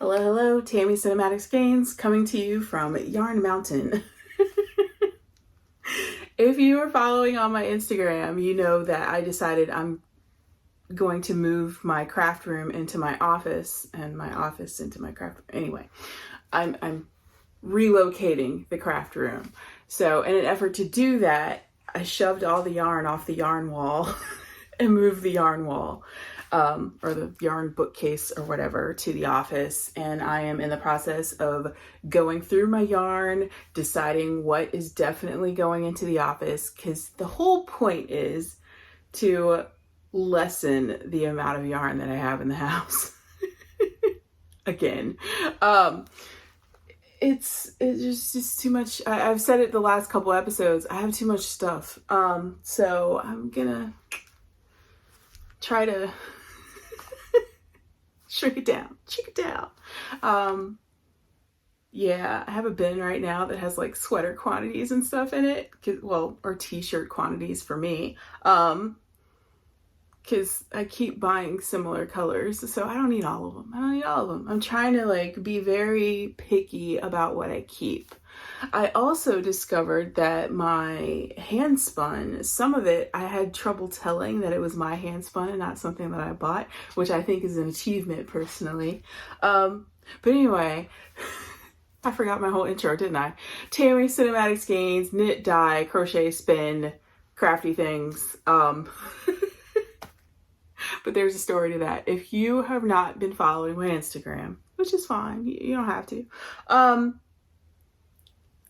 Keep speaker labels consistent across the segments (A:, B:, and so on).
A: Hello, hello, Tammy Cinematic Skeins coming to you from Yarn Mountain. If you are following on my Instagram, you know that I decided I'm going to move my craft room into my office and my office into my craft room. Anyway, I'm relocating the craft room. So in an effort to do that, I shoved all the yarn off the yarn wall and moved the yarn wall. Or the yarn bookcase or whatever to the office, and I am in the process of going through my yarn, deciding what is definitely going into the office, because the whole point is to lessen the amount of yarn that I have in the house. Again, it's just too much. I've said it the last couple episodes, I have too much stuff, so I'm gonna try to shrink it down. Yeah, I have a bin right now that has like sweater quantities and stuff in it, or t-shirt quantities for me, because I keep buying similar colors, so I don't need all of them. I'm trying to like be very picky about what I keep. I also discovered that my hand spun, some of it, I had trouble telling that it was my hand spun and not something that I bought, which I think is an achievement personally. But anyway, I forgot my whole intro, didn't I? Tammy Cinematic Skeins, knit, dye, crochet, spin, crafty things. But there's a story to that. If you have not been following my Instagram, which is fine, you don't have to.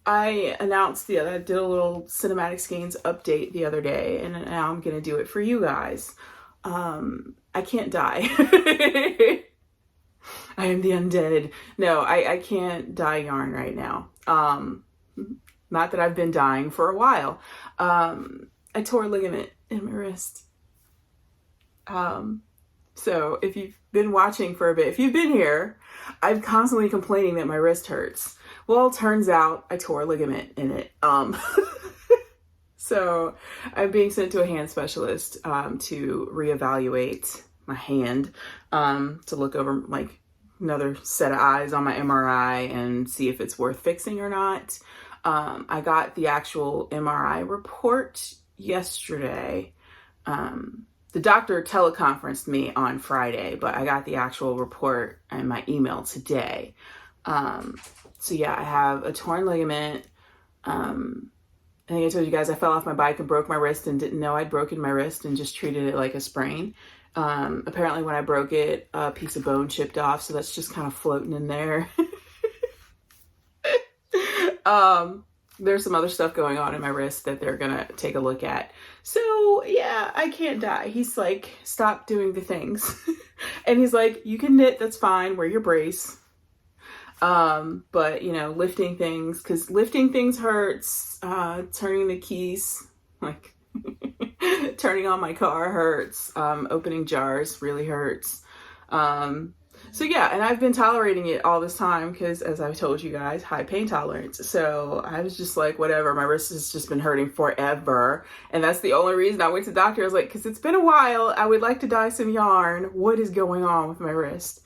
A: I announced I did a little Cinematic Skeins update the other day, and now I'm gonna do it for you guys. I can't dye. I am the undead. No, I can't dye yarn right now. Not that I've been dyeing for a while. I tore a ligament in my wrist. So if you've been watching for a bit, if you've been here, I'm constantly complaining that my wrist hurts. Well, turns out I tore a ligament in it. So I'm being sent to a hand specialist to reevaluate my hand, to look over like another set of eyes on my MRI and see if it's worth fixing or not. I got the actual MRI report yesterday. The doctor teleconferenced me on Friday, but I got the actual report in my email today. So yeah, I have a torn ligament. I think I told you guys I fell off my bike and broke my wrist and didn't know I'd broken my wrist and just treated it like a sprain. Apparently when I broke it, a piece of bone chipped off, so that's just kind of floating in there. There's some other stuff going on in my wrist that they're gonna take a look at. So yeah, I can't dye. He's like, stop doing the things. And he's like, you can knit, that's fine, wear your brace. But you know, lifting things, because lifting things hurts. Turning the keys, like turning on my car hurts. Opening jars really hurts. So yeah, and I've been tolerating it all this time because, as I've told you guys, high pain tolerance. So I was just like, whatever, my wrist has just been hurting forever. And that's the only reason I went to the doctor. I was like, because it's been a while, I would like to dye some yarn. What is going on with my wrist?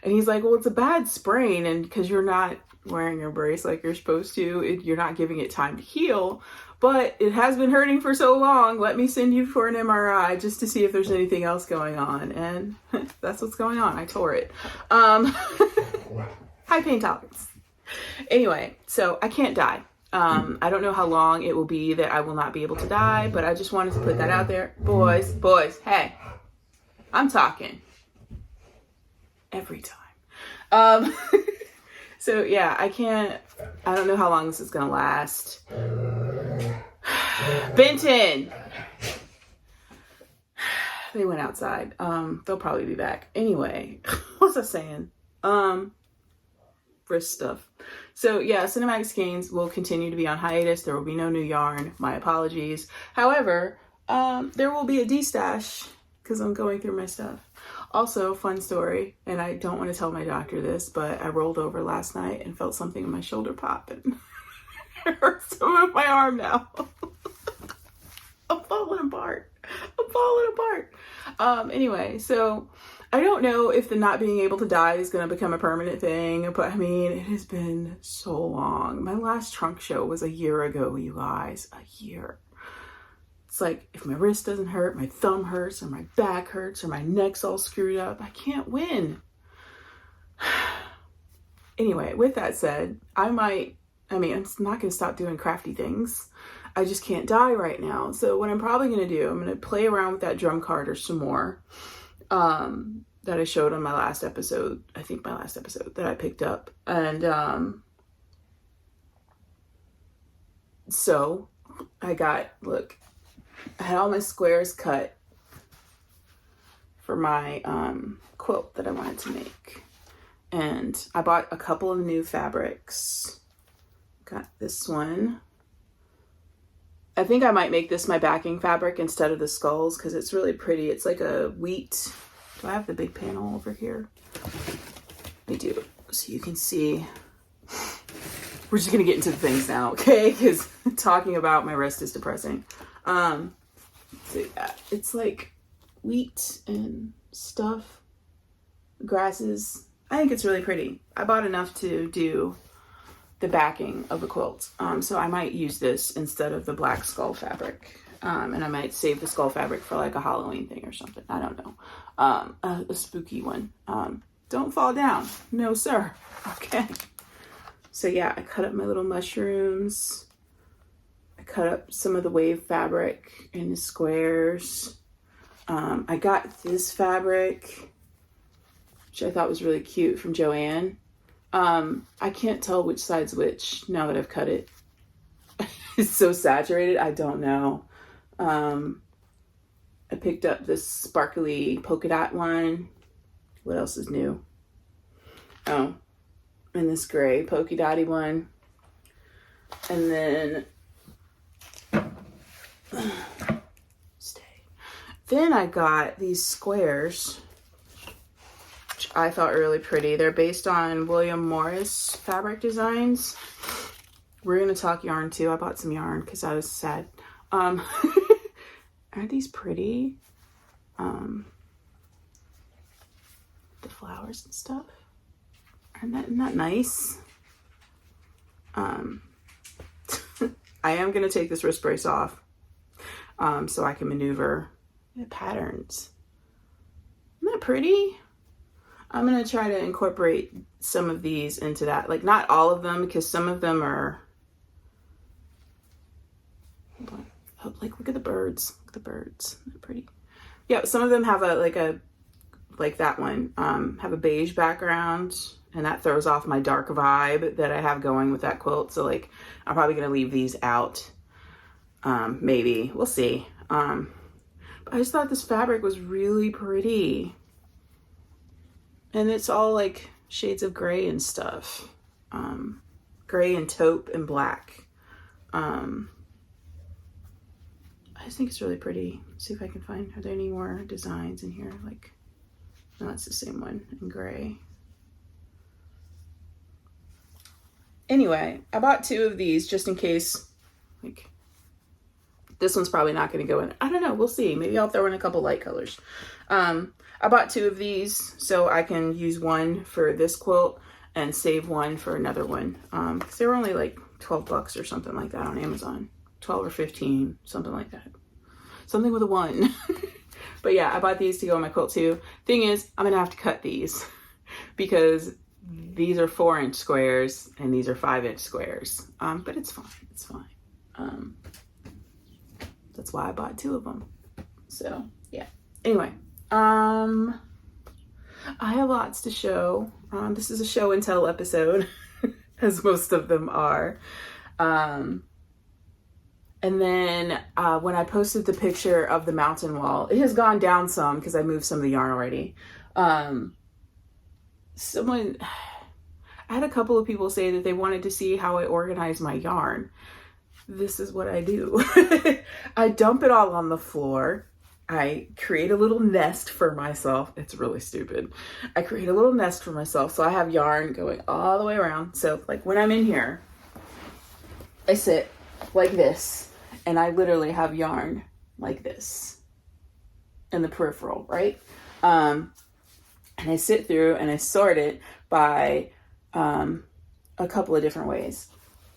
A: And he's like, well, it's a bad sprain, and because you're not wearing your brace like you're supposed to, you're not giving it time to heal. But it has been hurting for so long. Let me send you for an MRI just to see if there's anything else going on. And that's what's going on. I tore it. High pain tolerance. Anyway, so I can't dye. I don't know how long it will be that I will not be able to dye, but I just wanted to put that out there. Boys, hey, I'm talking every time. So yeah, I don't know how long this is gonna last. Benton! They went outside. They'll probably be back. Anyway, what's I saying? Wrist stuff. So yeah, Cinematic Skeins will continue to be on hiatus. There will be no new yarn. My apologies. However, there will be a Destash because I'm going through my stuff. Also, fun story, and I don't want to tell my doctor this, but I rolled over last night and felt something in my shoulder pop, and it hurts to move my arm now. I'm falling apart. I'm falling apart. Anyway, so I don't know if the not being able to dye is going to become a permanent thing, but I mean, it has been so long. My last trunk show was a year ago, you guys. A year. It's like, if my wrist doesn't hurt, my thumb hurts, or my back hurts, or my neck's all screwed up, I can't win. Anyway, with that said, I'm not going to stop doing crafty things. I just can't dye right now. So what I'm probably going to do, I'm going to play around with that drum carder some more. That I showed on my last episode. I think my last episode that I picked up. And, so I had all my squares cut for my, quilt that I wanted to make. And I bought a couple of new fabrics. Got this one. I think I might make this my backing fabric instead of the skulls because it's really pretty. It's like a wheat. Do I have the big panel over here? I do. So you can see. We're just going to get into the things now, okay? Because talking about my wrist is depressing. So yeah, it's like wheat and stuff. Grasses. I think it's really pretty. I bought enough to do the backing of the quilt. So I might use this instead of the black skull fabric. And I might save the skull fabric for like a Halloween thing or something. I don't know. A spooky one. Don't fall down. No, sir. Okay. So yeah, I cut up my little mushrooms. I cut up some of the wave fabric into squares. I got this fabric, which I thought was really cute, from Joann. I can't tell which side's which now that I've cut it. It's so saturated, I don't know. I picked up this sparkly polka dot one. What else is new? Oh, and this gray polka dotty one. And then Then I got these squares, which I thought were really pretty. They're based on William Morris fabric designs. We're going to talk yarn too. I bought some yarn because I was sad. Aren't these pretty? The flowers and stuff. Isn't that nice? I am going to take this wrist brace off so I can maneuver the patterns. Isn't that pretty? I'm going to try to incorporate some of these into that. Like, not all of them, because some of them are... Hold on. Oh, like, look at the birds. Look at the birds. They're pretty. Yeah, some of them have like that one, have a beige background, and that throws off my dark vibe that I have going with that quilt. So, like, I'm probably going to leave these out. Maybe. We'll see. But I just thought this fabric was really pretty. And it's all, like, shades of gray and stuff. Gray and taupe and black. I just think it's really pretty. Let's see if I can find, are there any more designs in here? Like, no, it's the same one in gray. Anyway, I bought 2 of these just in case, like, this one's probably not going to go in. I don't know. We'll see. Maybe I'll throw in a couple light colors. I bought 2 of these so I can use one for this quilt and save one for another one. Because they were only like $12 or something like that on Amazon. 12 or 15, something like that. Something with a 1. But yeah, I bought these to go on my quilt too. Thing is, I'm gonna have to cut these because these are 4-inch squares and these are 5-inch squares. But it's fine, it's fine. That's why I bought 2 of them. So yeah, anyway, I have lots to show. This is a show and tell episode, as most of them are. And then when I posted the picture of the mountain wall, it has gone down some because I moved some of the yarn already. I had a couple of people say that they wanted to see how I organize my yarn. This is what I do. I dump it all on the floor. I create a little nest for myself. It's really stupid. I create a little nest for myself. So I have yarn going all the way around. So like when I'm in here, I sit like this and I literally have yarn like this. and the peripheral, right? And I sit through and I sort it by a couple of different ways.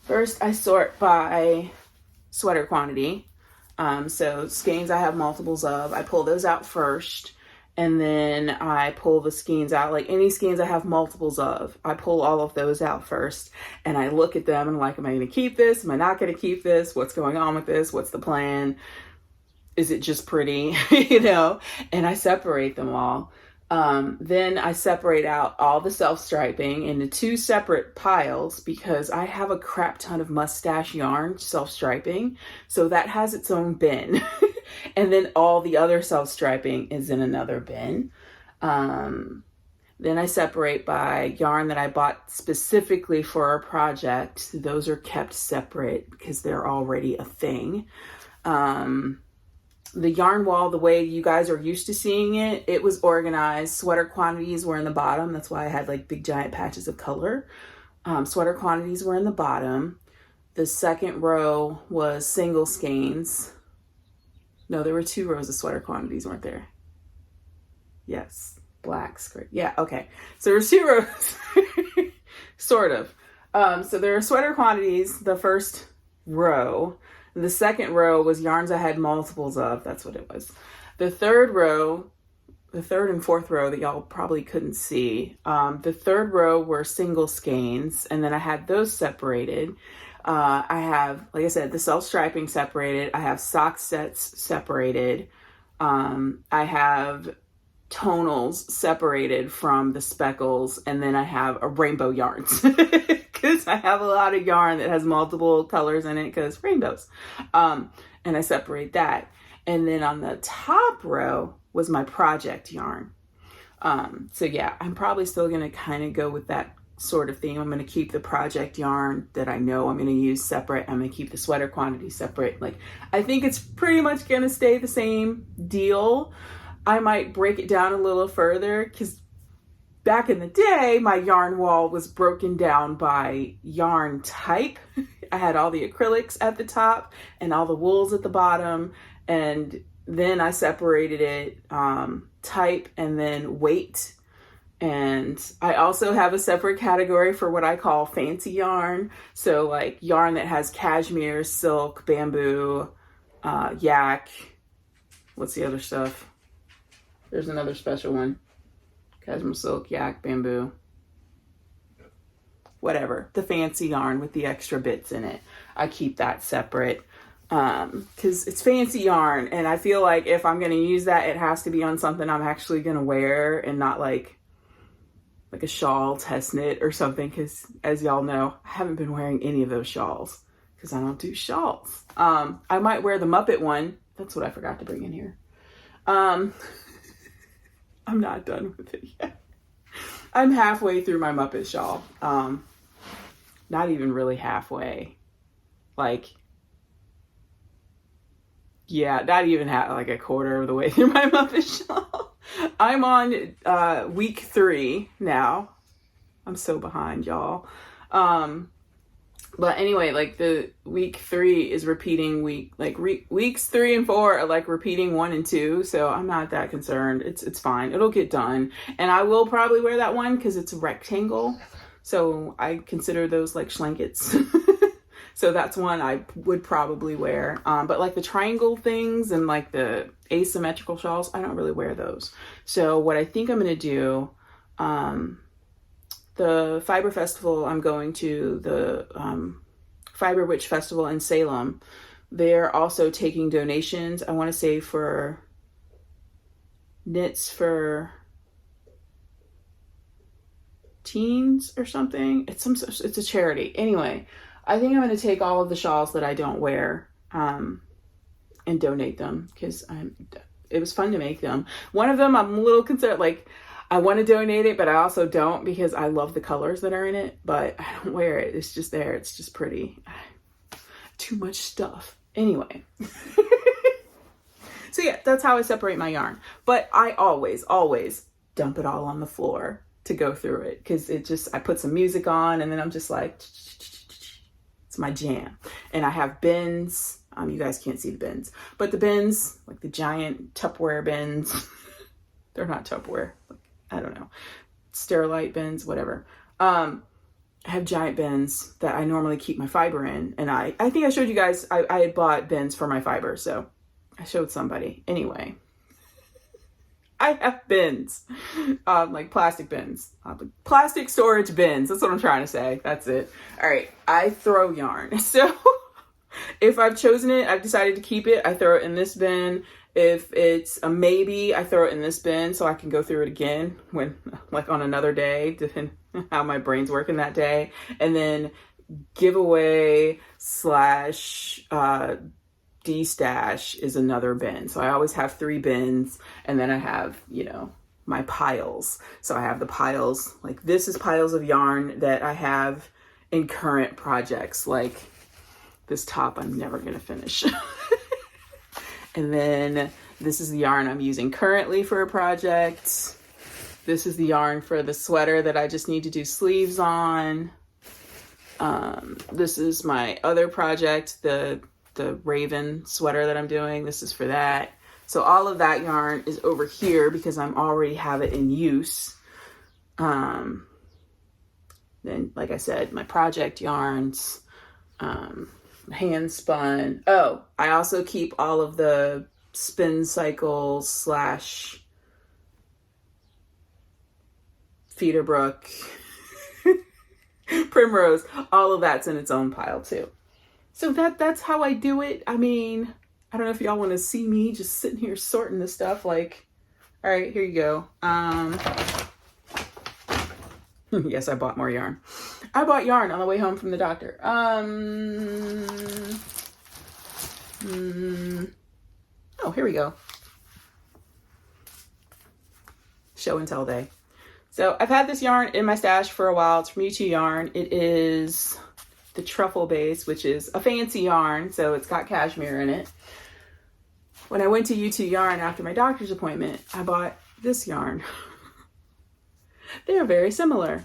A: First, I sort by sweater quantity. So skeins I have multiples of. I pull those out first, and then I pull the skeins out. Like any skeins I have multiples of, I pull all of those out first, and I look at them and like, am I going to keep this? Am I not going to keep this? What's going on with this? What's the plan? Is it just pretty? You know? And I separate them all. Then I separate out all the self-striping into 2 separate piles because I have a crap ton of mustache yarn self-striping. So that has its own bin. And then all the other self-striping is in another bin. Then I separate by yarn that I bought specifically for a project. Those are kept separate because they're already a thing. The yarn wall, the way you guys are used to seeing it, it was organized. Sweater quantities were in the bottom. That's why I had like big giant patches of color. Sweater quantities were in the bottom. The second row was single skeins. No, there were 2 rows of sweater quantities, weren't there? Yes, black skirt. Yeah, okay. So there's 2 rows, sort of. So there are sweater quantities, the first row. The second row was yarns I had multiples of. That's what it was. The third row, the third and fourth row that y'all probably couldn't see. The third row were single skeins, and then I had those separated. I have, like I said, the self-striping separated. I have sock sets separated. I have tonals separated from the speckles, and then I have a rainbow yarns. Because I have a lot of yarn that has multiple colors in it because rainbows. And I separate that. And then on the top row was my project yarn. So yeah, I'm probably still going to kind of go with that sort of theme. I'm going to keep the project yarn that I know I'm going to use separate. I'm going to keep the sweater quantity separate. Like, I think it's pretty much going to stay the same deal. I might break it down a little further because back in the day, my yarn wall was broken down by yarn type. I had all the acrylics at the top and all the wools at the bottom. And then I separated it type and then weight. And I also have a separate category for what I call fancy yarn. So like yarn that has cashmere, silk, bamboo, yak. What's the other stuff? There's another special one. Cashmere, silk, yak, bamboo, whatever. The fancy yarn with the extra bits in it. I keep that separate because it's fancy yarn. And I feel like if I'm going to use that, it has to be on something I'm actually going to wear and not like a shawl test knit or something. Because as y'all know, I haven't been wearing any of those shawls because I don't do shawls. I might wear the Muppet one. That's what I forgot to bring in here. I'm not done with it yet. I'm halfway through my Muppet shawl. Not even really halfway. Like, yeah, not even like a quarter of the way through my Muppet shawl. I'm on week 3 now. I'm so behind, y'all. But anyway, like the week 3 is repeating weeks 3 and 4 are like repeating 1 and 2. So I'm not that concerned. It's fine. It'll get done. And I will probably wear that one because it's a rectangle. So I consider those like schlankets. So that's one I would probably wear. But like the triangle things and like the asymmetrical shawls, I don't really wear those. So what I think I'm going to do, the Fiber Festival, I'm going to the Fiber Witch Festival in Salem. They're also taking donations. I want to say for knits for teens or something. It's a charity. Anyway, I think I'm going to take all of the shawls that I don't wear and donate them because it was fun to make them. One of them I'm a little concerned, like I want to donate it, but I also don't because I love the colors that are in it, but I don't wear it. It's just there. It's just pretty. Too much stuff. Anyway. So yeah, that's how I separate my yarn. But I always dump it all on the floor to go through it because I put some music on and then I'm just like, it's my jam. And I have bins. You guys can't see the bins, but the bins, like the giant Tupperware bins, they're not Tupperware. I don't know, Sterilite bins, whatever. I have giant bins that I normally keep my fiber in. And I think I showed you guys, I had bought bins for my fiber. So I showed somebody. Anyway, I have bins, like plastic bins, plastic storage bins. That's what I'm trying to say. That's it. All right. I throw yarn. So if I've chosen it, I've decided to keep it, I throw it in this bin. If it's a maybe, I throw it in this bin so I can go through it again when, like, on another day, depending how my brain's working that day. And then giveaway slash Destash is another bin. So I always have 3 bins, and then I have, you know, my piles. So I have the piles, like this is piles of yarn that I have in current projects, like this top I'm never gonna finish. And then this is the yarn I'm using currently for a project. This is the yarn for the sweater that I just need to do sleeves on. This is my other project, the Raven sweater that I'm doing. This is for that. So all of that yarn is over here because I'm already have it in use. Then, like I said, my project yarns, hand spun. Oh, I also keep all of the spin cycles slash Feederbrook, Primrose, all of that's in its own pile too. So that's how I do it. I mean, I don't know if y'all want to see me just sitting here sorting this stuff. Like, all right, here you go. Yes, I bought more yarn. I bought yarn on the way home from the doctor. Oh, here we go. Show and tell day. So I've had this yarn in my stash for a while. It's from U2 Yarn. It is the truffle base, which is a fancy yarn. So it's got cashmere in it. When I went to U2 Yarn after my doctor's appointment, I bought this yarn. They are very similar.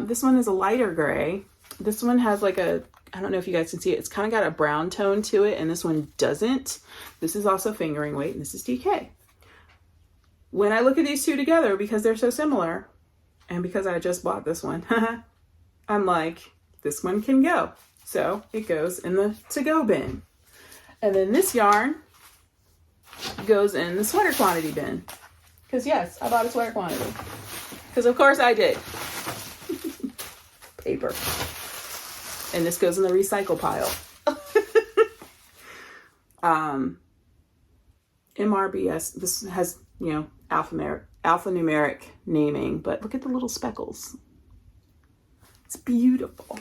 A: This one is a lighter gray. This one has like a, I don't know if you guys can see it. It's kind of got a brown tone to it, and this one doesn't. This is also fingering weight, and this is DK. When I look at these two together, because they're so similar, and because I just bought this one, I'm like, this one can go. So it goes in the to-go bin. And then this yarn goes in the sweater quantity bin. Because yes, I bought a sweater quantity. Because of course I did. Paper. And this goes in the recycle pile. MRBS, this has, you know, alphanumeric naming, but look at the little speckles. It's beautiful.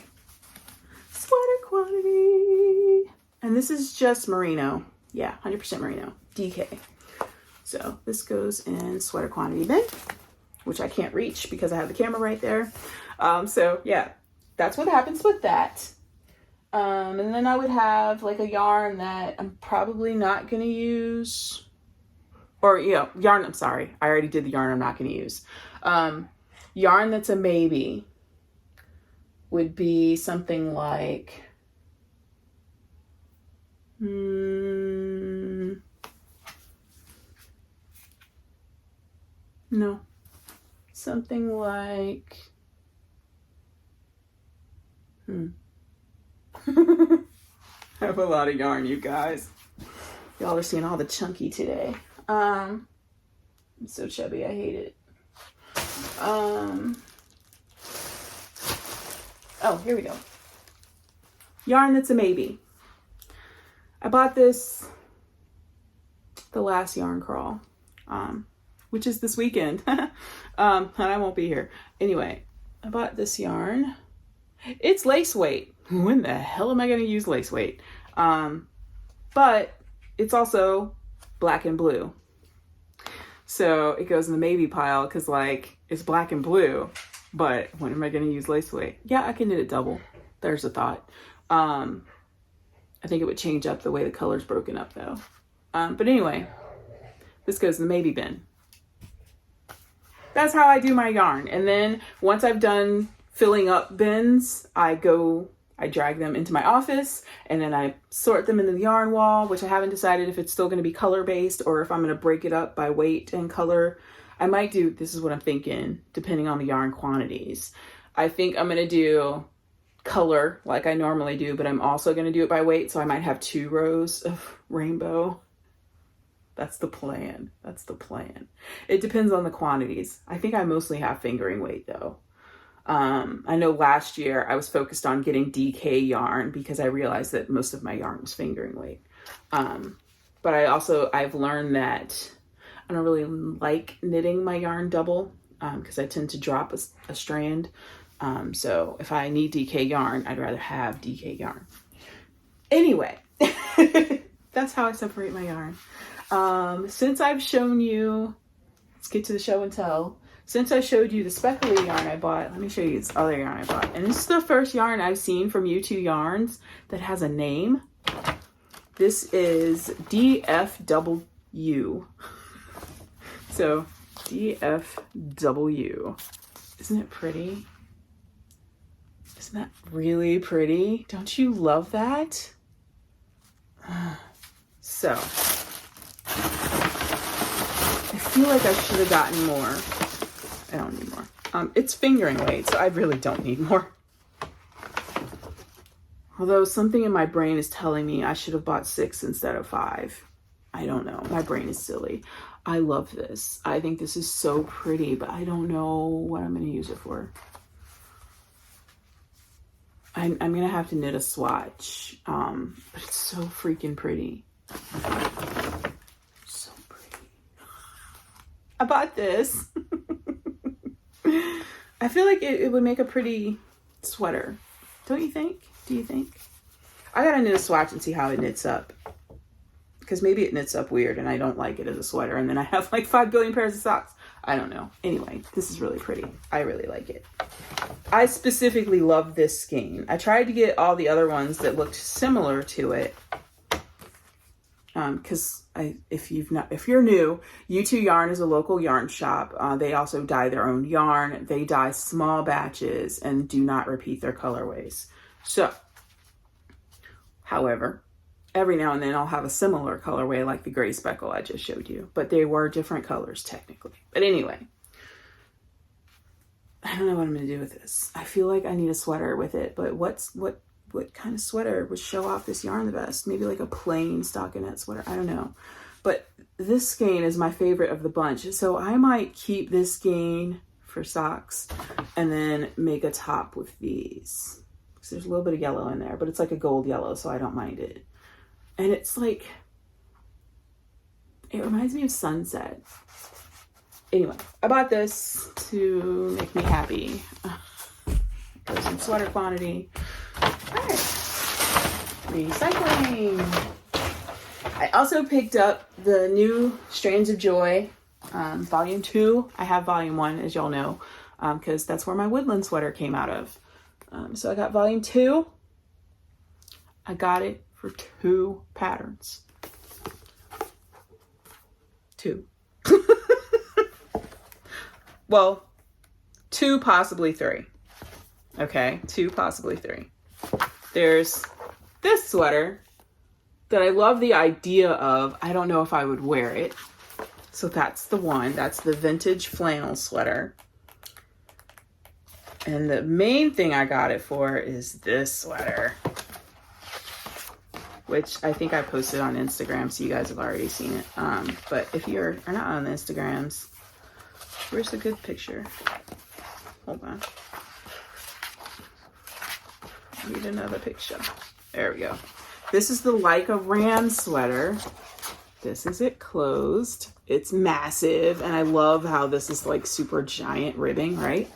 A: Sweater quantity. And this is just merino. Yeah, 100% merino. DK. So this goes in sweater quantity bin, which I can't reach because I have the camera right there. So yeah, that's what happens with that. And then I would have like a yarn that I'm probably not going to use. Or, you know, yarn, I'm sorry. I already did the yarn I'm not going to use. Yarn that's a maybe would be something like... no. Something like... I have a lot of yarn, you guys. Y'all are seeing all the chunky today. I'm so chubby, I hate it. Oh, here we go. Yarn that's a maybe. I bought this the last yarn crawl, which is this weekend. And I won't be here. Anyway, I bought this yarn. It's lace weight. When the hell am I going to use lace weight? But it's also black and blue. So it goes in the maybe pile because, like, it's black and blue. But when am I going to use lace weight? Yeah, I can knit it double. There's a thought. I think it would change up the way the color's broken up, though. But anyway, this goes in the maybe bin. That's how I do my yarn. And then once I've done filling up bins, I go I drag them into my office and then I sort them into the yarn wall, which I haven't decided if it's still going to be color based or if I'm going to break it up by weight and color. I might do, this is what I'm thinking, depending on the yarn quantities. I think I'm going to do color like I normally do, but I'm also going to do it by weight. So I might have 2 rows of rainbow. That's the plan. That's the plan. It depends on the quantities. I think I mostly have fingering weight though. I know last year I was focused on getting DK yarn because I realized that most of my yarn was fingering weight. But I've learned that I don't really like knitting my yarn double because I tend to drop a strand. So if I need DK yarn, I'd rather have DK yarn. Anyway, that's how I separate my yarn. Since I've shown you, let's get to the show and tell. Since I showed you the speckly yarn I bought, let me show you this other yarn I bought. And this is the first yarn I've seen from U2 Yarns that has a name. This is DFW. So DFW. Isn't it pretty? Isn't that really pretty? Don't you love that? So, I feel like I should have gotten more. I don't need more. It's fingering weight, so I really don't need more. Although something in my brain is telling me I should have bought 6 instead of 5. I don't know. My brain is silly. I love this. I think this is so pretty, but I don't know what I'm going to use it for. I'm going to have to knit a swatch, but it's so freaking pretty. So pretty. I bought this. I feel like it would make a pretty sweater. Don't you think? Do you think? I gotta knit a swatch and see how it knits up. Because maybe it knits up weird and I don't like it as a sweater. And then I have like 5 billion pairs of socks. I don't know. Anyway, this is really pretty. I really like it. I specifically love this skein. I tried to get all the other ones that looked similar to it. Because if you're new, U2 Yarn is a local yarn shop. They also dye their own yarn. They dye small batches and do not repeat their colorways. So, however, every now and then I'll have a similar colorway like the gray speckle I just showed you, but they were different colors technically. But anyway, I don't know what I'm going to do with this. I feel like I need a sweater with it, but what kind of sweater would show off this yarn the best? Maybe like a plain stockinette sweater. I don't know. But this skein is my favorite of the bunch. So I might keep this skein for socks and then make a top with these. Because there's a little bit of yellow in there, but it's like a gold yellow, so I don't mind it. And it's like, it reminds me of sunset. Anyway, I bought this to make me happy. Got some sweater quantity. Alright, recycling. I also picked up the new Strands of Joy, volume 2. I have volume 1, as y'all know, because that's where my woodland sweater came out of. So I got volume 2. I got it for 2 patterns. 2. Well, 2, possibly 3. Okay, 2, possibly 3. There's this sweater that I love the idea of. I don't know if I would wear it. So that's the one. That's the vintage flannel sweater. And the main thing I got it for is this sweater, which I think I posted on Instagram, so you guys have already seen it. But if you're not on the Instagrams, where's the good picture? Hold on. Need another picture. There we go. This is the Like a Ram sweater. This is it closed. It's massive, and I love how this is like super giant ribbing, right?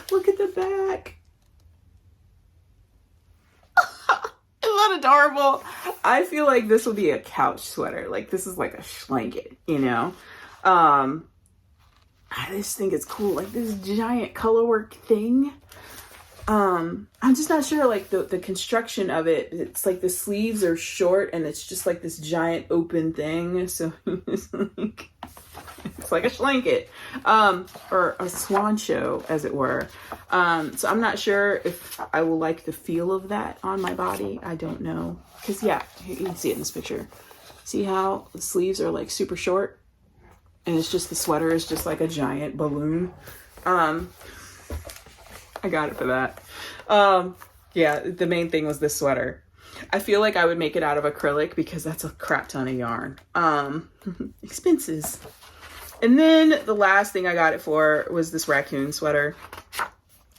A: Look at the back. Isn't that adorable? I feel like this will be a couch sweater. Like this is like a blanket, you know? I just think it's cool. Like this giant colorwork thing. I'm just not sure, like the construction of it. It's like the sleeves are short and it's just like this giant open thing. So it's like, It's like a blanket, or a swan show, as it were. So I'm not sure if I will like the feel of that on my body. I don't know. Because, yeah, you can see it in this picture. See how the sleeves are like super short? And it's just, the sweater is just like a giant balloon. I got it for that. Yeah, the main thing was this sweater. I feel like I would make it out of acrylic because that's a crap ton of yarn. Expenses. And then the last thing I got it for was this raccoon sweater.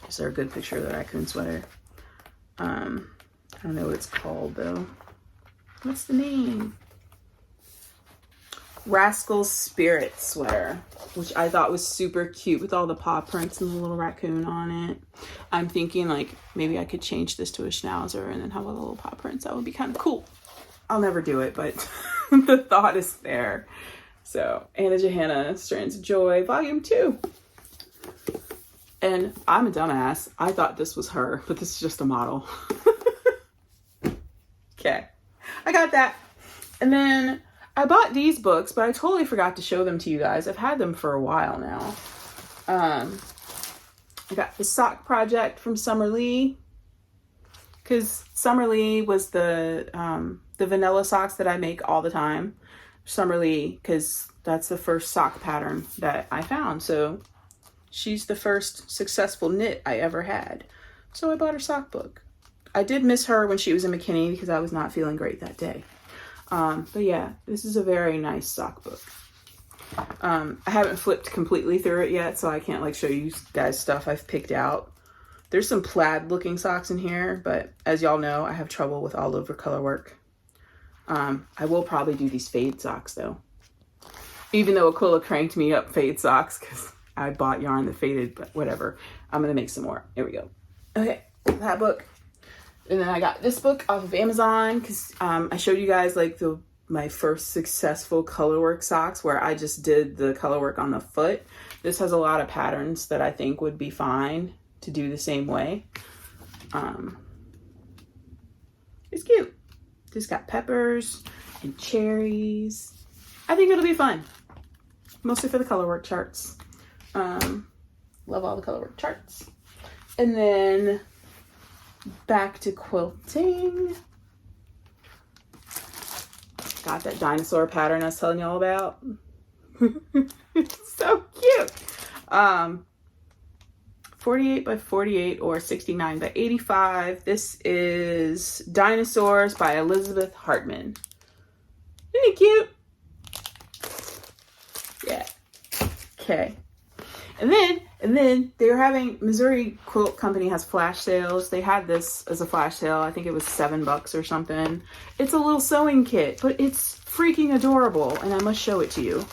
A: Is there a good picture of the raccoon sweater? I don't know what it's called though. What's the name? Rascal Spirit sweater, which I thought was super cute with all the paw prints and the little raccoon on it. I'm thinking like maybe I could change this to a schnauzer and then have all the little paw prints. That would be kind of cool. I'll never do it, but the thought is there. So Anna Johanna, Strands of Joy, Volume 2. And I'm a dumbass. I thought this was her, but this is just a model. Okay, I got that. And then I bought these books, but I totally forgot to show them to you guys. I've had them for a while now. I got the sock project from Summer Lee, because Summer Lee was the vanilla socks that I make all the time. Summer Lee, because that's the first sock pattern that I found. So she's the first successful knit I ever had. So I bought her sock book. I did miss her when she was in McKinney because I was not feeling great that day. But yeah, this is a very nice sock book. I haven't flipped completely through it yet, so I can't like show you guys stuff I've picked out. There's some plaid looking socks in here, but as y'all know, I have trouble with all over Colorwork. I will probably do these fade socks though. Even though Aquila cranked me up fade socks because I bought yarn that faded, but whatever. I'm gonna make some more. Here we go. Okay, that book. And then I got this book off of Amazon because I showed you guys like my first successful colorwork socks where I just did the colorwork on the foot. This has a lot of patterns that I think would be fine to do the same way. It's cute. Just got peppers and cherries. I think it'll be fun. Mostly for the colorwork charts. Love all the colorwork charts. And then back to quilting. Got that dinosaur pattern I was telling y'all about. It's so cute. 48 by 48 or 69 by 85. This is Dinosaurs by Elizabeth Hartman. Isn't it cute? Yeah. Okay. And then they're having, Missouri Quilt Company has flash sales. They had this as a flash sale. I think it was $7 or something. It's a little sewing kit, but it's freaking adorable, and I must show it to you.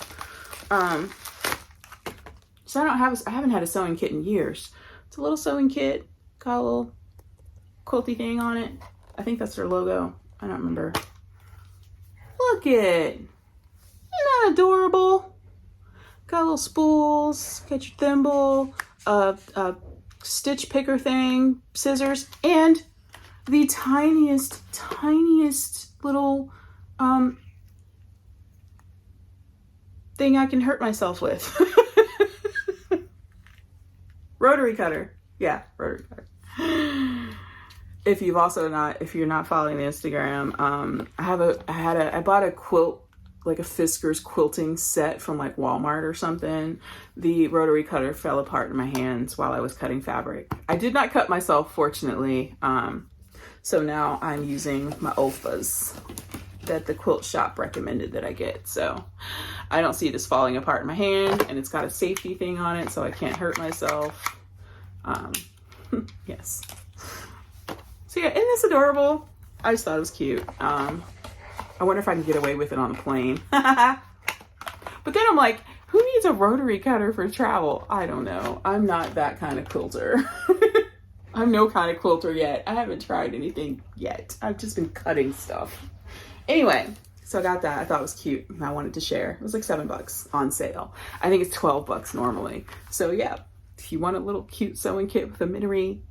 A: So I haven't had a sewing kit in years. It's a little sewing kit, got a little quilty thing on it. I think that's their logo. I don't remember. Look it. Isn't that adorable? Got little spools, got your thimble, a stitch picker thing, scissors, and the tiniest little thing I can hurt myself with. Rotary cutter. Yeah, rotary cutter. If you're not following the Instagram, I bought a quilt, like a Fisker's quilting set from like Walmart or something. The rotary cutter fell apart in my hands while I was cutting fabric. I did not cut myself, fortunately. So now I'm using my OLFAs that the quilt shop recommended that I get. So I don't see this falling apart in my hand, and it's got a safety thing on it so I can't hurt myself. Yes. So yeah, isn't this adorable? I just thought it was cute. I wonder if I can get away with it on a plane. But then I'm like, who needs a rotary cutter for travel? I don't know. I'm not that kind of quilter. I'm no kind of quilter yet. I haven't tried anything yet. I've just been cutting stuff. Anyway, so I got that. I thought it was cute and I wanted to share. It was like $7 on sale. I think it's $12 normally. So yeah, if you want a little cute sewing kit with a mini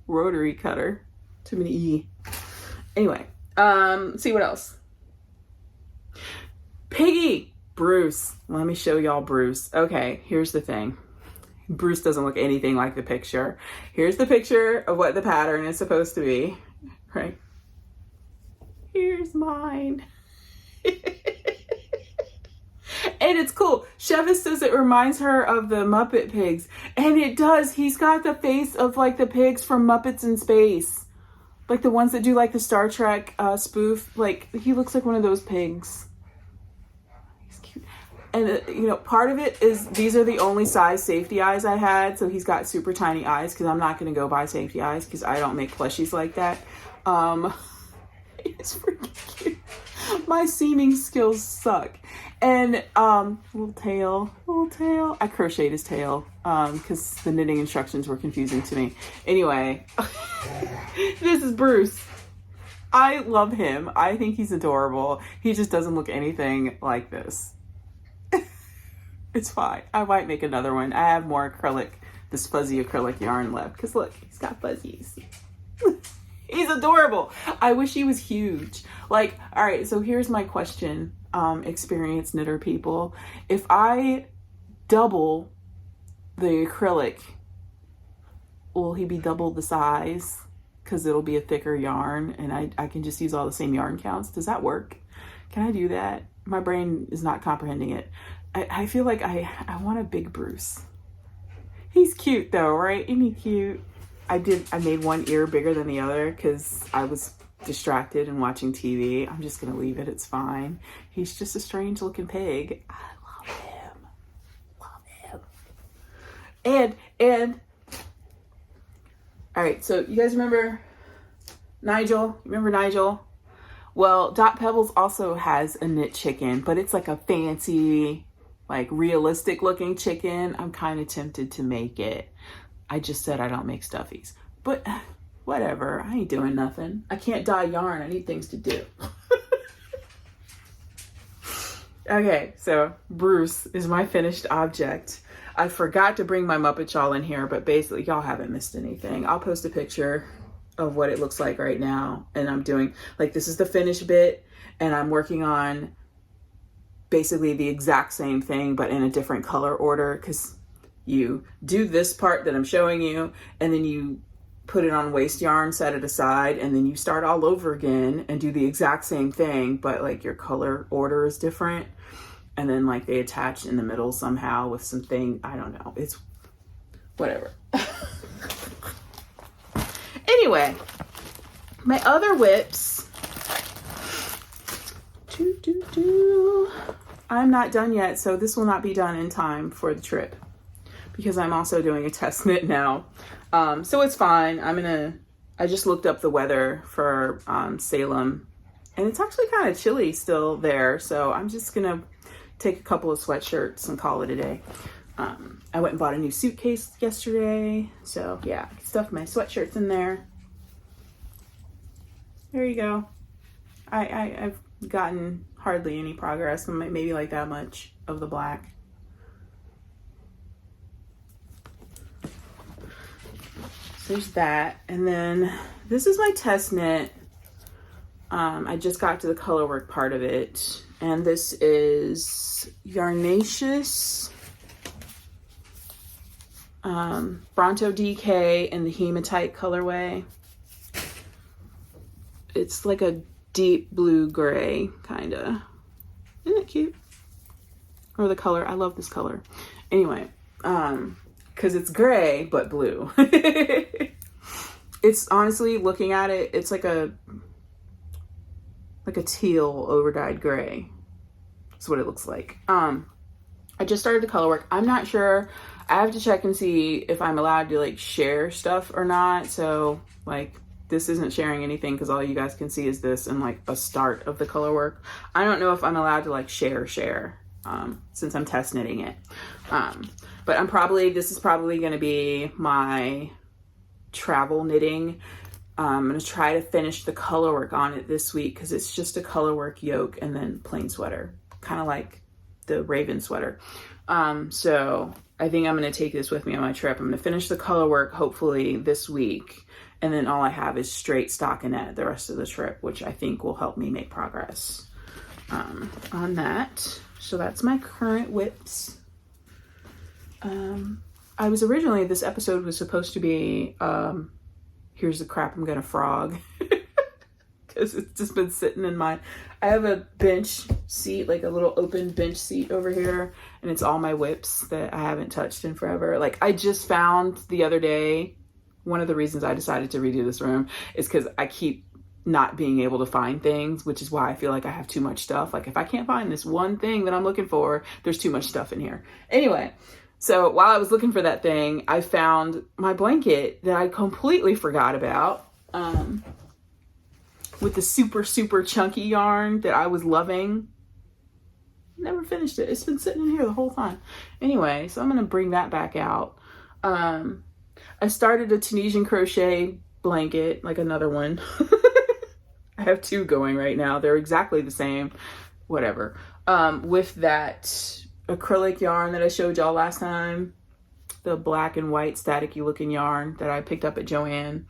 A: rotary cutter, too many E. Anyway, let's see what else. Piggy Bruce. Let me show y'all Bruce. Okay, here's the thing. Bruce doesn't look anything like the picture. Here's the picture of what the pattern is supposed to be, right? Here's mine. And it's cool. Sheva says it reminds her of the Muppet pigs. And it does. He's got the face of like the pigs from Muppets in Space. Like the ones that do like the Star Trek spoof. Like he looks like one of those pigs. He's cute. And you know, part of it is these are the only size safety eyes I had. So he's got super tiny eyes because I'm not going to go buy safety eyes because I don't make plushies like that. It's freaking cute. My seaming skills suck. And little tail. I crocheted his tail because the knitting instructions were confusing to me. Anyway, this is Bruce. I love him. I think he's adorable. He just doesn't look anything like this. It's fine. I might make another one. I have more acrylic, this fuzzy acrylic yarn left because look, he's got fuzzies. He's adorable. I wish he was huge. Like, all right, so here's my question, experienced knitter people. If I double the acrylic, will he be double the size? Because it'll be a thicker yarn and I can just use all the same yarn counts. Does that work? Can I do that? My brain is not comprehending it. I feel like I want a big Bruce. He's cute though, right? Isn't he cute? I made one ear bigger than the other because I was distracted and watching TV. I'm just going to leave it. It's fine. He's just a strange looking pig. I love him. And, all right. So you guys remember Nigel? Remember Nigel? Well, Dot Pebbles also has a knit chicken, but it's like a fancy, like realistic looking chicken. I'm kind of tempted to make it. I just said I don't make stuffies, but whatever. I ain't doing nothing. I can't dye yarn. I need things to do. Okay, so Bruce is my finished object. I forgot to bring my Muppet Shawl in here, but basically y'all haven't missed anything. I'll post a picture of what it looks like right now. And I'm doing, like, this is the finished bit and I'm working on basically the exact same thing, but in a different color order because you do this part that I'm showing you and then you put it on waste yarn, set it aside, and then you start all over again and do the exact same thing, but like your color order is different. And then like they attach in the middle somehow with something, I don't know, it's whatever. Anyway, my other whips, I'm not done yet, so this will not be done in time for the trip because I'm also doing a test knit now. So it's fine. I just looked up the weather for Salem and it's actually kind of chilly still there. So I'm just gonna take a couple of sweatshirts and call it a day. I went and bought a new suitcase yesterday. So yeah, I stuffed my sweatshirts in there. There you go. I've gotten hardly any progress, maybe like that much of the black. So there's that. And then this is my test knit. I just got to the colorwork part of it. And this is Yarnaceous Bronto DK in the hematite colorway. It's like a deep blue gray, kind of. Isn't it cute? Or the color. I love this color. Anyway, because it's gray, but blue. It's honestly, looking at it, it's like a teal over-dyed gray. That's what it looks like. I just started the colorwork. I'm not sure. I have to check and see if I'm allowed to like share stuff or not. So like, this isn't sharing anything because all you guys can see is this and like a start of the colorwork. I don't know if I'm allowed to like share since I'm test knitting it. But this is probably going to be my travel knitting. I'm going to try to finish the colorwork on it this week because it's just a colorwork yoke and then plain sweater, kind of like the Raven sweater. So I think I'm going to take this with me on my trip. I'm going to finish the colorwork hopefully this week. And then all I have is straight stockinette the rest of the trip, which I think will help me make progress on that. So that's my current whips. I was originally, this episode was supposed to be, here's the crap I'm gonna frog. Because it's just been sitting in my, I have a bench seat, like a little open bench seat over here, and it's all my whips that I haven't touched in forever. Like, I just found the other day, one of the reasons I decided to redo this room is because I keep not being able to find things, which is why I feel like I have too much stuff. Like, if I can't find this one thing that I'm looking for, there's too much stuff in here. Anyway, so while I was looking for that thing, I found my blanket that I completely forgot about, with the super, super chunky yarn that I was loving. Never finished it. It's been sitting in here the whole time. Anyway, so I'm going to bring that back out. I started a Tunisian crochet blanket, like another one. I have two going right now. They're exactly the same. Whatever. With that acrylic yarn that I showed y'all last time. The black and white staticky looking yarn that I picked up at Joann.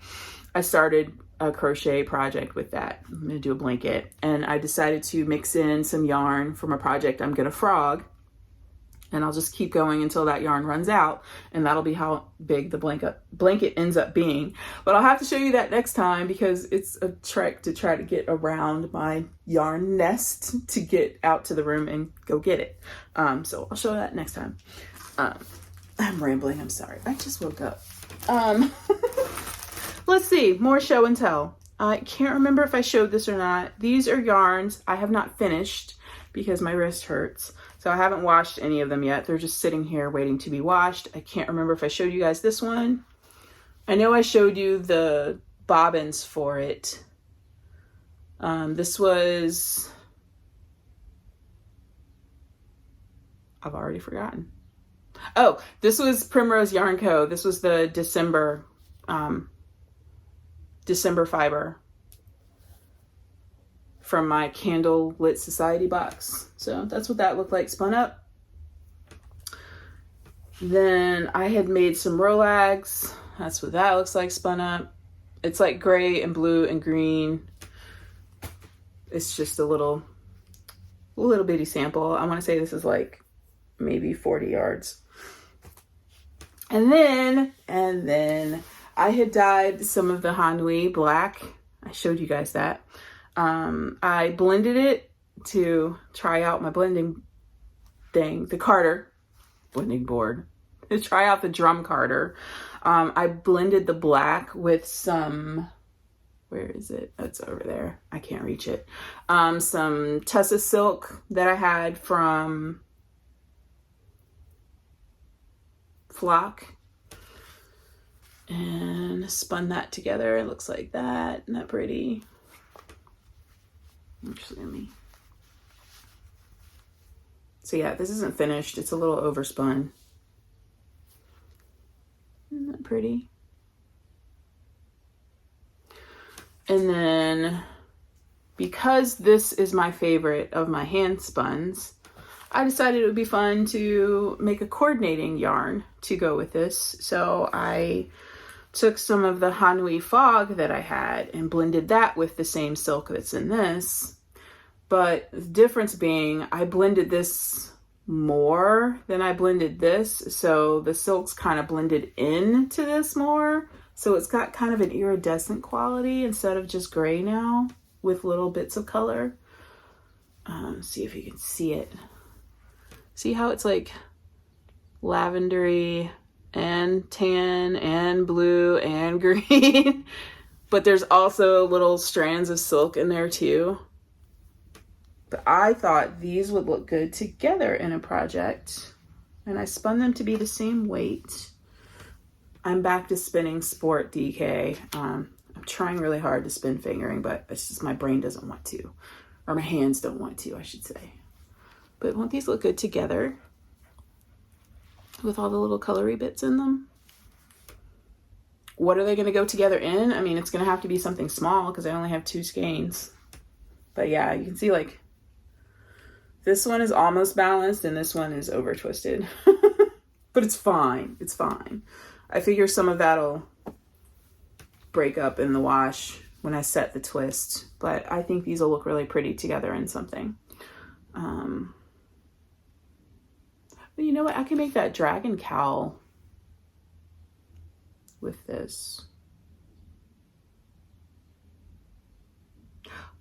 A: I started a crochet project with that. I'm gonna do a blanket, and I decided to mix in some yarn from a project I'm gonna frog, and I'll just keep going until that yarn runs out, and that'll be how big the blanket ends up being. But I'll have to show you that next time because it's a trek to try to get around my yarn nest to get out to the room and go get it. So I'll show that next time. I'm rambling, I'm sorry. I just woke up. Let's see, more show and tell. I can't remember if I showed this or not. These are yarns I have not finished because my wrist hurts. So I haven't washed any of them yet. They're just sitting here waiting to be washed. I can't remember if I showed you guys this one. I know I showed you the bobbins for it. This was, I've already forgotten. Oh, this was Primrose Yarn Co. This was the December fiber from my Candle Lit Society box. So that's what that looked like spun up. Then I had made some Rolags. That's what that looks like spun up. It's like gray and blue and green. It's just a little bitty sample. I want to say this is like maybe 40 yards. And then I had dyed some of the Hanui black. I showed you guys that. I blended it to try out my blending thing, the carder, blending board, to try out the drum carder. I blended the black with some, where is it? It's over there. I can't reach it. Some Tussa silk that I had from Flock. And spun that together. It looks like that. Isn't that pretty? Actually, let me. So yeah, this isn't finished. It's a little overspun. Isn't that pretty? And then, because this is my favorite of my hand spuns, I decided it would be fun to make a coordinating yarn to go with this. So I took some of the Hanui Fog that I had and blended that with the same silk that's in this. But the difference being, I blended this more than I blended this. So the silk's kind of blended into this more. So it's got kind of an iridescent quality instead of just gray now with little bits of color. See if you can see it. See how it's like lavendery and tan and blue and green, but there's also little strands of silk in there too. But I thought these would look good together in a project, and I spun them to be the same weight. I'm back to spinning Sport DK. I'm trying really hard to spin fingering, but it's just my brain doesn't want to, or my hands don't want to, I should say. But won't these look good together with all the little colory bits in them? What are they going to go together in? I mean, it's going to have to be something small because I only have 2 skeins. But yeah, you can see like this one is almost balanced and this one is over twisted. But it's fine. It's fine. I figure some of that'll break up in the wash when I set the twist. But I think these will look really pretty together in something. But you know what? I can make that dragon cowl with this.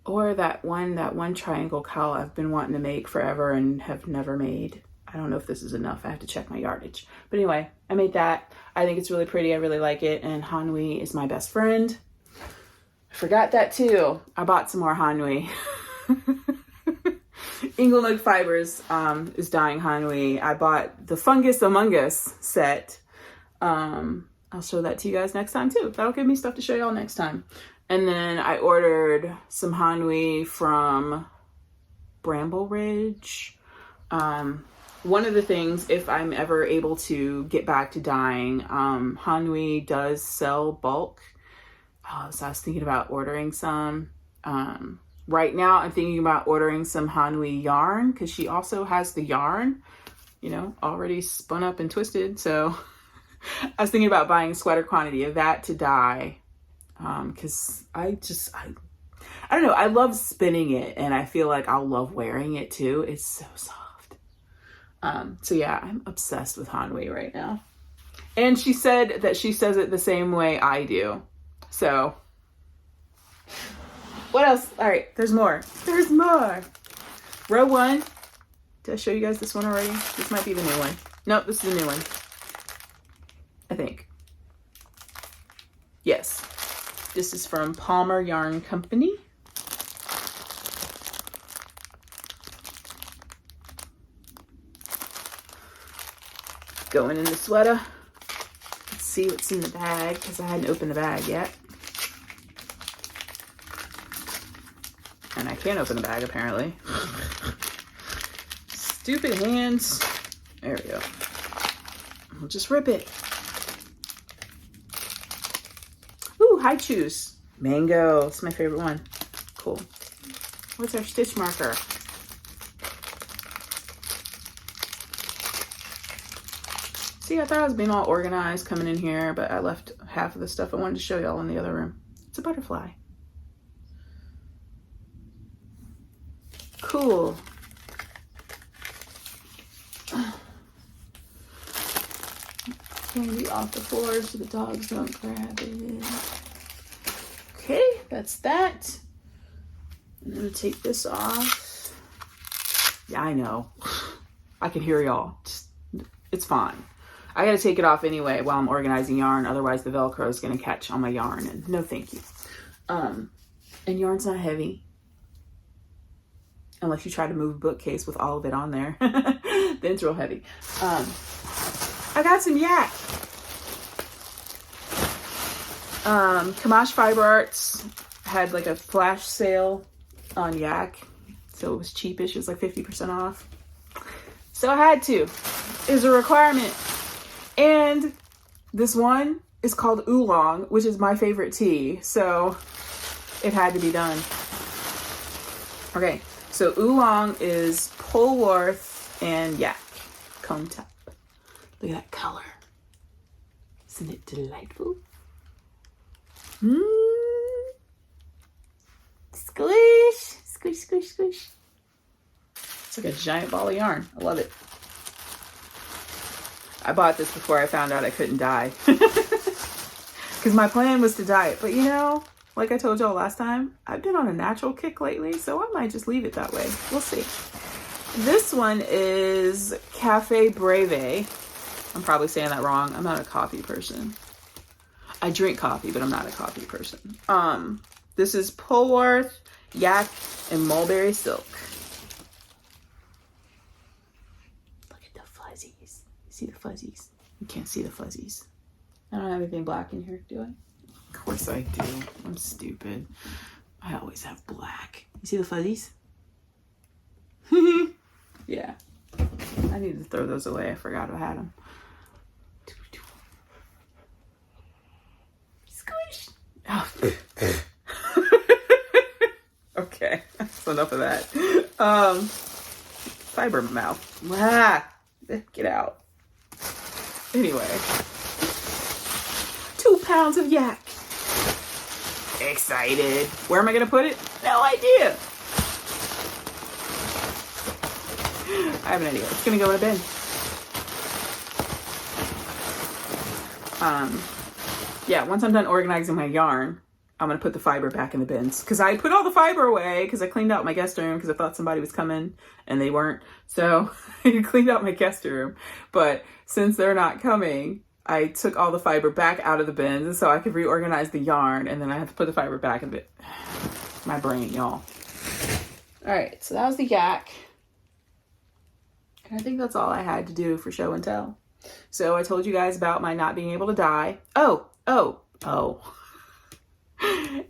A: Or that one triangle cowl I've been wanting to make forever and have never made. I don't know if this is enough. I have to check my yardage. But anyway, I made that. I think it's really pretty. I really like it. And Hanwi is my best friend. I forgot that too. I bought some more Hanwi. Inglenug Fibers is dyeing Hanwi. I bought the Fungus Among Us set. I'll show that to you guys next time too. That'll give me stuff to show y'all next time. And then I ordered some Hanwi from Bramble Ridge. One of the things, if I'm ever able to get back to dyeing, Hanwi does sell bulk. So I was thinking about ordering some. Right now I'm thinking about ordering some Hanwi yarn because she also has the yarn, you know, already spun up and twisted. So I was thinking about buying a sweater quantity of that to dye. Because I don't know, I love spinning it and I feel like I'll love wearing it too. It's so soft. So yeah, I'm obsessed with Hanwi right now. And she said that she says it the same way I do. So what else? All right, there's more. There's more. Row 1. Did I show you guys this one already? This might be the new one. Nope, this is the new one. I think. Yes. This is from Palmer Yarn Company. Going in the sweater. Let's see what's in the bag because I hadn't opened the bag yet. And I can't open the bag apparently. Stupid hands. There we go. We'll just rip it. Ooh, high chews. Mango. It's my favorite one. Cool. What's our stitch marker? See, I thought I was being all organized coming in here, but I left half of the stuff I wanted to show y'all in the other room. It's a butterfly. Cool. Candy off the floor so the dogs don't grab it. Okay, that's that. I'm gonna take this off. Yeah, I know. I can hear y'all. It's fine. I gotta take it off anyway while I'm organizing yarn, otherwise the Velcro is gonna catch on my yarn, and no thank you. And yarn's not heavy. Unless you try to move a bookcase with all of it on there. Then it's real heavy. I got some yak. Camaj Fiber Arts had like a flash sale on yak. So it was cheapish. It was like 50% off. So I had to. It was a requirement. And this one is called Oolong, which is my favorite tea. So it had to be done. Okay. So Oolong is Polworth and yak. Cone top. Look at that color. Isn't it delightful? Squish. Squish, squish, squish. It's like a giant ball of yarn. I love it. I bought this before I found out I couldn't dye. Because my plan was to dye it. But you know, like I told y'all last time, I've been on a natural kick lately, so I might just leave it that way. We'll see. This one is Cafe Breve. I'm probably saying that wrong. I'm not a coffee person. I drink coffee, but I'm not a coffee person. This is Polworth, yak, and mulberry silk. Look at the fuzzies. You see the fuzzies? You can't see the fuzzies. I don't have anything black in here, do I? Of course I do. I'm stupid. I always have black. You see the fuzzies? Yeah. I need to throw those away. I forgot I had them. Squish. Oh. Okay. That's enough of that. Fiber mouth. Ah, get out. Anyway. 2 pounds of yak. Excited. Where am I going to put it? No idea. I have an idea. It's going to go in a bin. Yeah, once I'm done organizing my yarn, I'm going to put the fiber back in the bins. Because I put all the fiber away because I cleaned out my guest room because I thought somebody was coming and they weren't. So I cleaned out my guest room. But since they're not coming, I took all the fiber back out of the bins so I could reorganize the yarn. And then I have to put the fiber back in the bin. My brain, y'all. All right, so that was the yak. And I think that's all I had to do for show and tell. So I told you guys about my not being able to dye. Oh.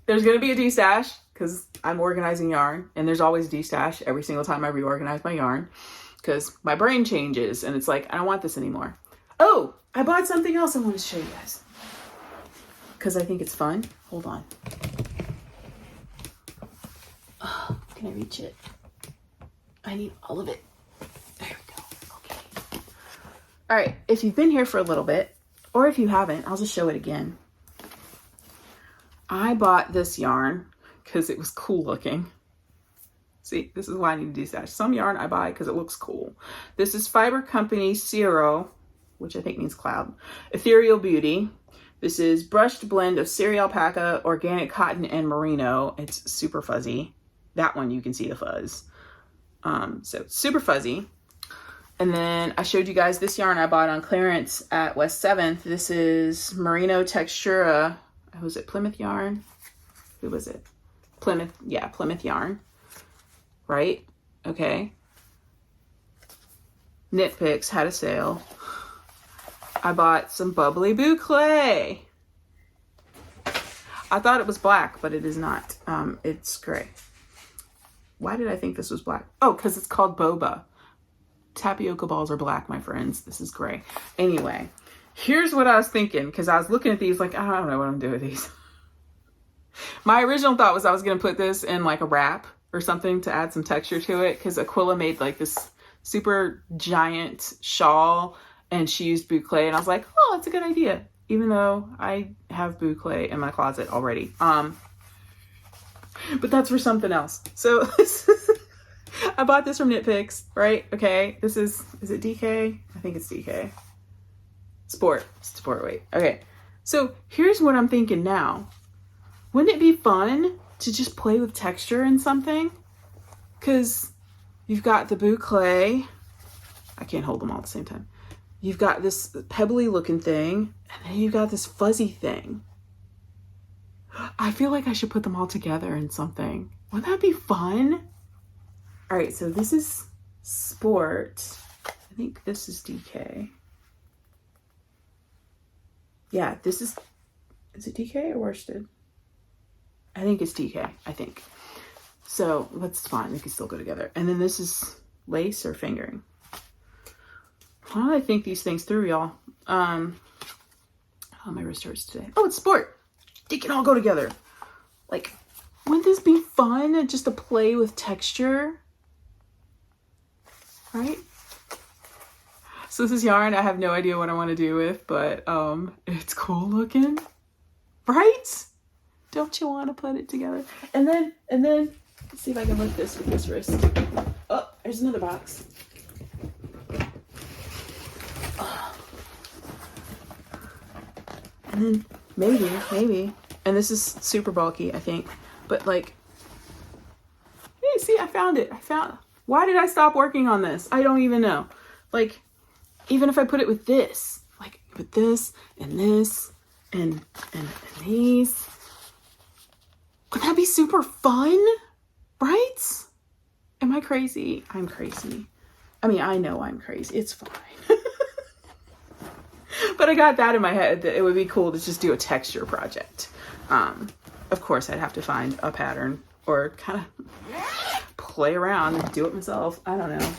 A: There's going to be a destash because I'm organizing yarn, and there's always a destash every single time I reorganize my yarn because my brain changes and it's like, I don't want this anymore. Oh, I bought something else I want to show you guys because I think it's fun. Hold on. Oh, can I reach it? I need all of it. There we go. Okay. All right. If you've been here for a little bit, or if you haven't, I'll just show it again. I bought this yarn because it was cool looking. See, this is why I need to destash. Some yarn I buy because it looks cool. This is Fiber Company Zero, which I think means cloud. Ethereal Beauty. This is brushed blend of Seri alpaca, organic cotton, and merino. It's super fuzzy. That one you can see the fuzz. So it's super fuzzy. And then I showed you guys this yarn I bought on clearance at West 7th. This is Merino Textura. Was it Plymouth yarn? Who was it? Plymouth. Yeah, Plymouth yarn. Right? Okay. Knit Picks had a sale. I bought some Bubbly Boucle. I thought it was black, but it is not. It's gray. Why did I think this was black? Oh, because it's called boba. Tapioca balls are black, my friends. This is gray. Anyway, here's what I was thinking, because I was looking at these like, I don't know what I'm doing with these. My original thought was I was going to put this in like a wrap or something to add some texture to it, because Aquila made like this super giant shawl and she used boucle, and I was like, oh, that's a good idea, even though I have boucle in my closet already. But that's for something else. So I bought this from Knit Picks, right? Okay, this is it DK? I think it's DK. Sport weight. Okay, so here's what I'm thinking now. Wouldn't it be fun to just play with texture in something? Because you've got the boucle. I can't hold them all at the same time. You've got this pebbly looking thing, and then you've got this fuzzy thing. I feel like I should put them all together in something. Wouldn't that be fun? All right, so this is Sport. I think this is DK. Yeah, this is it DK or worsted? I think it's DK, I think. So that's fine, they can still go together. And then this is lace or fingering. How do I think these things through, y'all? Oh, my wrist hurts today. Oh, it's Sport. They can all go together. Like, wouldn't this be fun just to play with texture? Right? So this is yarn I have no idea what I want to do with, but it's cool looking. Right? Don't you want to put it together? And then let's see if I can lift this with this wrist. Oh, there's another box. And then maybe, and this is super bulky, I think, but like, hey, see, I found it. Why did I stop working on this? I don't even know. Like, even if I put it with this, like with this and this and these, would that be super fun? Right? Am I crazy? I'm crazy. I mean, I know I'm crazy. It's fine. But I got that in my head that it would be cool to just do a texture project. Of course, I'd have to find a pattern or kind of play around and do it myself. I don't know.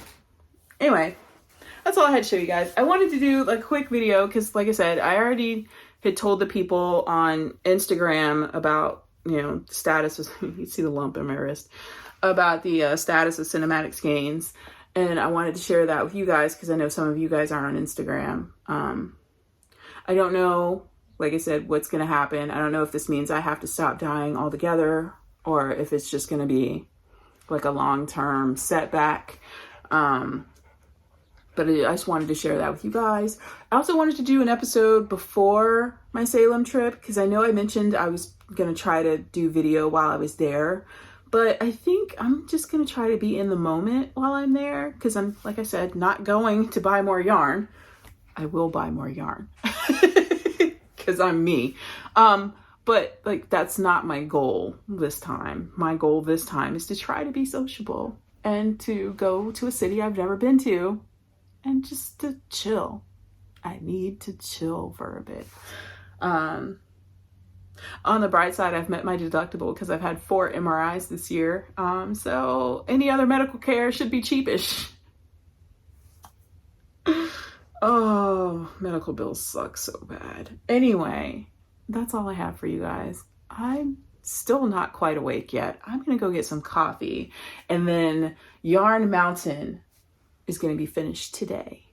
A: Anyway, that's all I had to show you guys. I wanted to do a quick video because, like I said, I already had told the people on Instagram about, status of, you see the lump in my wrist, about the status of cinematic skeins. And I wanted to share that with you guys because I know some of you guys are on Instagram. I don't know, like I said, what's going to happen. I don't know if this means I have to stop dyeing altogether or if it's just going to be like a long-term setback. But But I just wanted to share that with you guys. I also wanted to do an episode before my Salem trip because I know I mentioned I was going to try to do video while I was there. But I think I'm just going to try to be in the moment while I'm there because I'm, like I said, not going to buy more yarn. I will buy more yarn because I'm me. But like, that's not my goal this time. My goal this time is to try to be sociable and to go to a city I've never been to and just to chill. I need to chill for a bit. On the bright side, I've met my deductible because I've had 4 MRIs this year. So any other medical care should be cheapish. Oh, medical bills suck so bad. Anyway, that's all I have for you guys. I'm still not quite awake yet. I'm going to go get some coffee. And then Yarn Mountain is going to be finished today.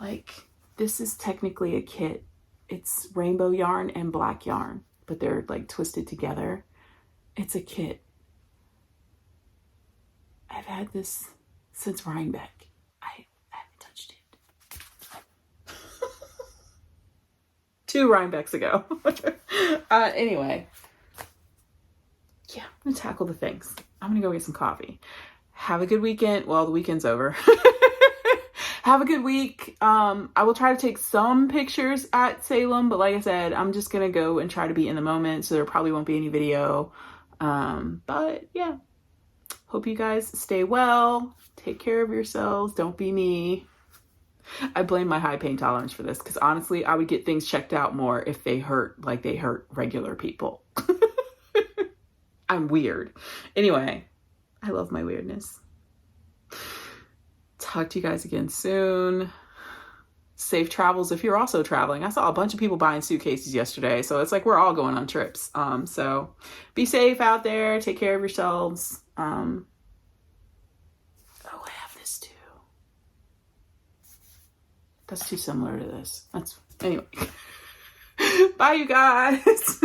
A: Like, this is technically a kit. It's rainbow yarn and black yarn, but they're like twisted together. It's a kit. I've had this since Rhinebeck. I haven't touched it. 2 Rhinebecks ago. Anyway. Yeah, I'm going to tackle the things. I'm going to go get some coffee. Have a good weekend. Well, the weekend's over. Have a good week. I will try to take some pictures at Salem, but like I said, I'm just going to go and try to be in the moment, so there probably won't be any video. But yeah, hope you guys stay well. Take care of yourselves. Don't be me. I blame my high pain tolerance for this because honestly, I would get things checked out more if they hurt like they hurt regular people. I'm weird. Anyway, I love my weirdness. Talk to you guys again soon. Safe travels if you're also traveling. I saw a bunch of people buying suitcases yesterday, so it's like we're all going on trips. So be safe out there. Take care of yourselves. Oh, I have this too. That's too similar to this. Anyway. Bye, you guys.